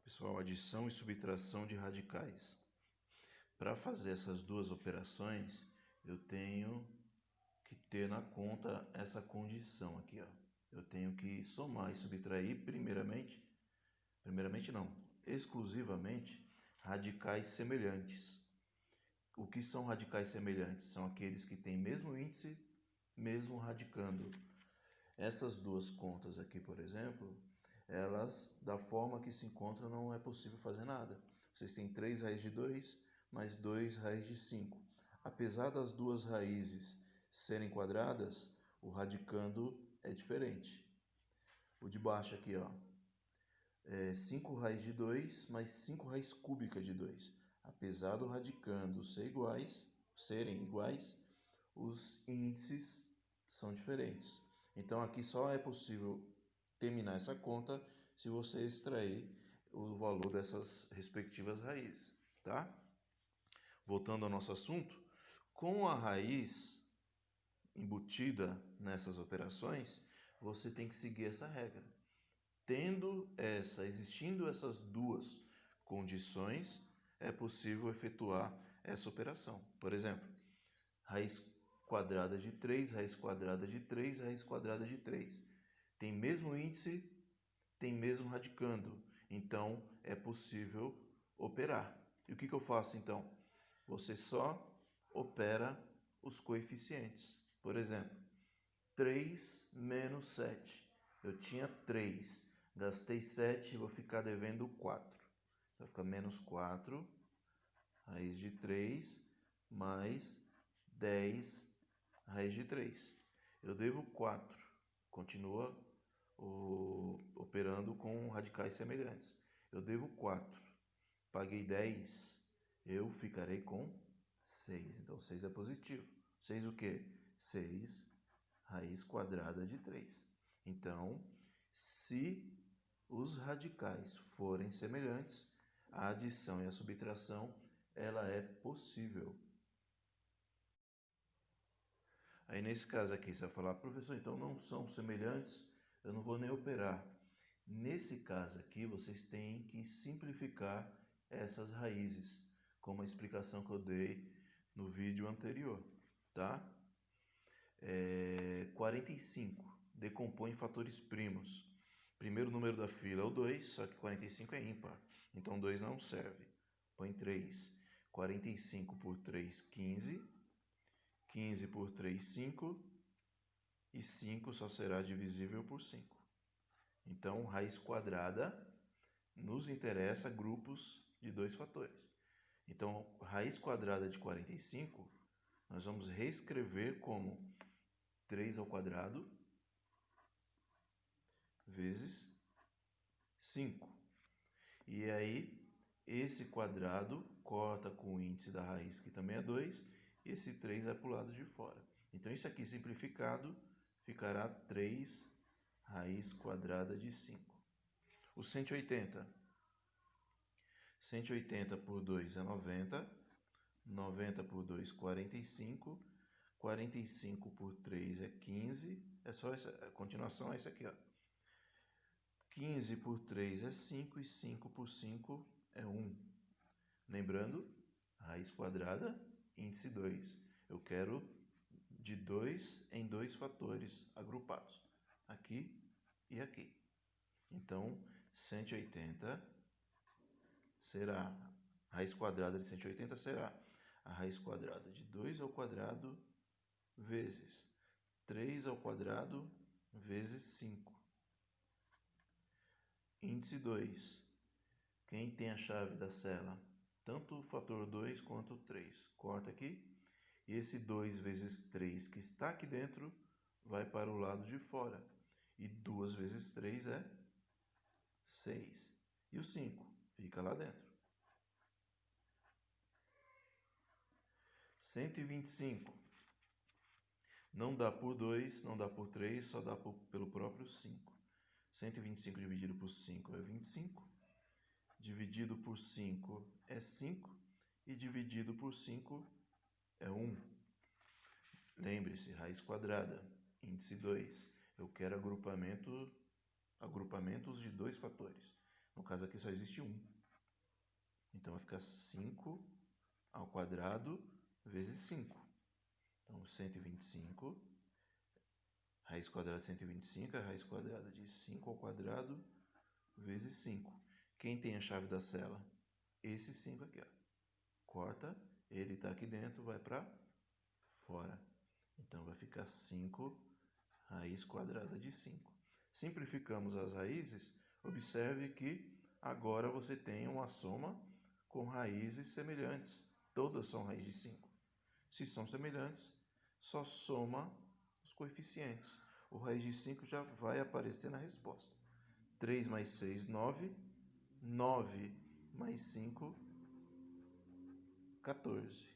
Pessoal, adição e subtração de radicais. Para fazer essas duas operações, eu tenho que ter na conta essa condição aqui, ó. Eu tenho que somar e subtrair exclusivamente radicais semelhantes. O que são radicais semelhantes? São aqueles que têm mesmo índice, mesmo radicando. Essas duas contas aqui, por exemplo, elas, da forma que se encontram, não é possível fazer nada. Vocês têm 3 raiz de 2 mais 2 raiz de 5. Apesar das duas raízes serem quadradas, o radicando é diferente. O de baixo aqui, ó, é 5 raiz de 2 mais 5 raiz cúbica de 2. Apesar do radicando serem iguais, os índices são diferentes. Então aqui só é possível terminar essa conta se você extrair o valor dessas respectivas raízes, tá? Voltando ao nosso assunto, com a raiz embutida nessas operações, você tem que seguir essa regra. Existindo essas duas condições, é possível efetuar essa operação. Por exemplo, raiz quadrada de 3, raiz quadrada de 3, raiz quadrada de 3. Tem mesmo índice, tem mesmo radicando. Então, é possível operar. E o que eu faço então? Você só opera os coeficientes. Por exemplo, 3 menos 7. Eu tinha 3, gastei 7, vou ficar devendo 4. Vai ficar menos 4, raiz de 3, mais 10 raiz de 3. Eu devo 4. Continua operando com radicais semelhantes. Eu devo 4. Paguei 10. Eu ficarei com 6. Então, 6 é positivo. 6 o quê? 6 raiz quadrada de 3. Então, se os radicais forem semelhantes, a adição e a subtração ela é possível. Aí nesse caso aqui você vai falar, professor, então não são semelhantes, eu não vou nem operar. Nesse caso aqui vocês têm que simplificar essas raízes, como a explicação que eu dei no vídeo anterior, tá? 45 decompõe em fatores primos. Primeiro número da fila é o 2, só que 45 é ímpar, então 2 não serve. Põe 3. 45 por 3, 15. 15 por 3, 5. E 5 só será divisível por 5. Então, raiz quadrada nos interessa grupos de dois fatores. Então, raiz quadrada de 45, nós vamos reescrever como 3 ao quadrado vezes 5. E aí, esse quadrado corta com o índice da raiz, que também é 2, e esse 3 vai para o lado de fora. Então, isso aqui simplificado ficará 3 raiz quadrada de 5. O 180. 180 por 2 é 90. 90 por 2, 45. 45 por 3 é 15. É só essa, a continuação é isso aqui, ó. 15 por 3 é 5 e 5 por 5 é 1. Lembrando, raiz quadrada, índice 2. Eu quero de 2 em 2 fatores agrupados, aqui e aqui. Então, 180 será, raiz quadrada de 180 será a raiz quadrada de 2 ao quadrado vezes 3 ao quadrado vezes 5. Índice 2. Quem tem a chave da cela? Tanto o fator 2 quanto o 3. Corta aqui. E esse 2 vezes 3 que está aqui dentro vai para o lado de fora. E 2 vezes 3 é 6. E o 5 fica lá dentro. 125. Não dá por 2, não dá por 3, só dá pelo próprio 5. 125 dividido por 5 é 25. Dividido por 5 é 5. E dividido por 5 é 1. Lembre-se, raiz quadrada, índice 2. Eu quero agrupamentos de dois fatores. No caso aqui só existe 1. Então vai ficar 5 ao quadrado vezes 5. Então 125, raiz quadrada de 125 é a raiz quadrada de 5 ao quadrado vezes 5. Quem tem a chave da cela? Esse 5 aqui, ó. Corta, ele está aqui dentro, vai para fora. Então vai ficar 5 raiz quadrada de 5. Simplificamos as raízes, observe que agora você tem uma soma com raízes semelhantes. Todas são raiz de 5. Se são semelhantes, só soma os coeficientes. O raiz de 5 já vai aparecer na resposta. 3 mais 6, 9. 9 mais 5, 14.